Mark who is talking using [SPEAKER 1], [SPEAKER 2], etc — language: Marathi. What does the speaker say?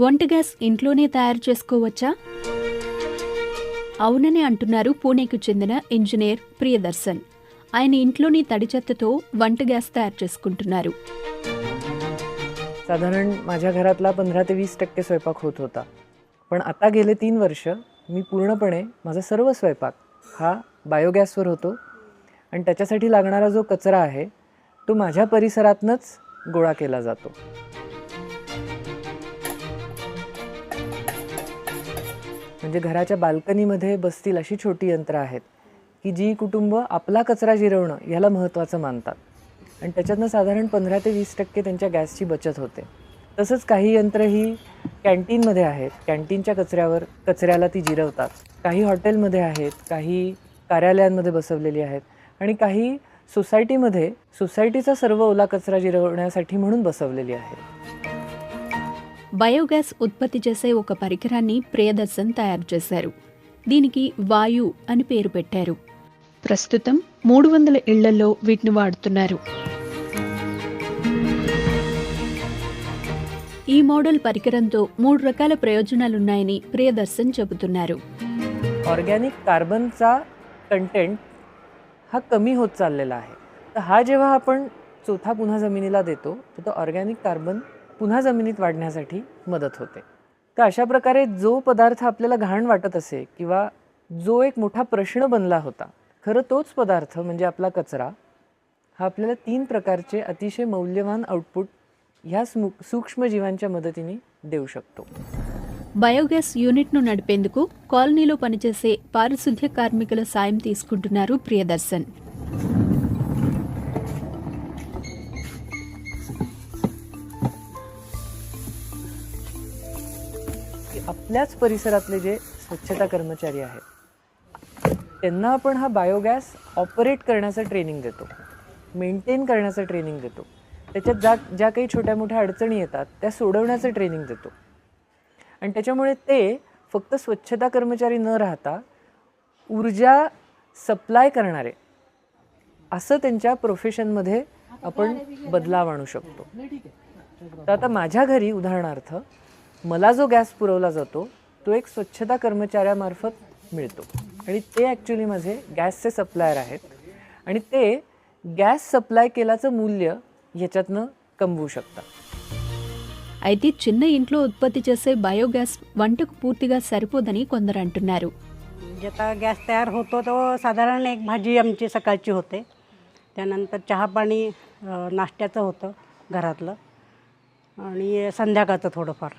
[SPEAKER 1] వంట గ్యాస్ ఇంట్లోనే తయారు చేసుకోవచ్చా? అవునని అంటున్నారు పూణేకు చెందిన ఇంజనీర్ ప్రియదర్శన్. ఆయన इंट्लोनी तडी చెత్తతో వంట గ్యాస్ तयार చేసుకుంటున్నారు.
[SPEAKER 2] साधारण माझ्या घरातला 15 ते 20% स्वयंपाक होत होता. पण आता गेले 3 वर्ष मी पूर्णपणे माझा सर्व स्वयंपाक हा बायोगॅसवर होतो आणि त्याच्यासाठी लागणारा जो कचरा आहे तो माझ्या परिसरातनच गोळा केला जातो. म्हणजे घराच्या बाल्कनीमध्ये बसतील अशी छोटी यंत्र आहेत की जी कुटुंब आपला कचरा जिरवणं याला महत्त्वाचं मानतात आणि त्याच्यातनं साधारण 15 ते 20% त्यांच्या गॅसची बचत होते. तसंच काही यंत्र ही कॅन्टीनमध्ये आहेत, कॅन्टीनच्या कचऱ्याला ती जिरवतात. काही हॉटेलमध्ये आहेत, काही कार्यालयांमध्ये बसवलेली आहेत आणि काही सोसायटीचा सर्व ओला कचरा जिरवण्यासाठी म्हणून बसवलेली आहे.
[SPEAKER 1] బయోగ్యాస్ ఉత్పత్తి చేసే ఒక పరికరాన్ని ప్రియదర్శన్ తయారు చేశారు. దీనికి వాయు అని పేరు పెట్టారు. ప్రస్తుతం 300 ఇళ్లలో వీటిని వాడుతున్నారు. ఈ మోడల్ పరికరంతో 3 రకాల ప్రయోజనాలున్నాయని ప్రియదర్శన్ చెబుతున్నారు.
[SPEAKER 2] ऑर्गॅनिक कार्बनचा कंटेंट हा कमी होत चाललेला आहे. तर हा जेव्हा आपण चोथा पुन्हा जमिनीला देतो तर तो ऑर्गॅनिक कार्बन पुन्हा जमिनीत वाढण्यासाठी मदत होते. तर अशा प्रकारे जो पदार्थ आपल्याला घाण वाटत असे किंवा जो एक मोठा प्रश्न बनला होता, खरं तोच पदार्थ म्हणजे आपला कचरा हा आपल्याला 3 प्रकारचे अतिशय मौल्यवान आउटपुट ह्या सूक्ष्म जीवांच्या मदतीने देऊ शकतो.
[SPEAKER 1] బయోగ్యాస్ యూనిట్ను నడిపేందుకు కాలనీలో పనిచేసే పారిశుద్ధ్య కార్మికుల సాయం తీసుకుంటున్నారు ప్రియదర్శన్.
[SPEAKER 2] आपल्याच परिसरातले जे स्वच्छता कर्मचारी आहेत त्यांना आपण हा बायोगॅस ऑपरेट करण्याचं ट्रेनिंग देतो, मेंटेन करण्याचं ट्रेनिंग देतो. त्याच्यात ज्या काही छोट्या मोठ्या अडचणी येतात त्या सोडवण्याचं ट्रेनिंग देतो आणि त्याच्यामुळे ते फक्त स्वच्छता कर्मचारी न राहता ऊर्जा सप्लाय करणारे असं त्यांच्या प्रोफेशनमध्ये आपण बदलाव आणू शकतो. तर आता माझ्या घरी उदाहरणार्थ मला जो गॅस पुरवला जातो तो एक स्वच्छता कर्मचाऱ्यामार्फत मिळतो आणि ते ॲक्च्युली माझे गॅसचे सप्लायर आहेत आणि ते गॅस सप्लाय केल्याचं मूल्य ह्याच्यातनं कमवू शकतात.
[SPEAKER 1] అయితే చిన్న ఇంట్లో ఉత్పత్తి చేసే బయోగ్యాస్ వంటకు పూర్తిగా సరిపోదని కొందరు అంటున్నారు.
[SPEAKER 3] जेव्हा गॅस तयार होतो तो साधारण एक भाजी आमची सकाळची होते, त्यानंतर चहा पाणी नाश्त्याचं होतं घरातलं आणि संध्याकाळचं थोडंफार.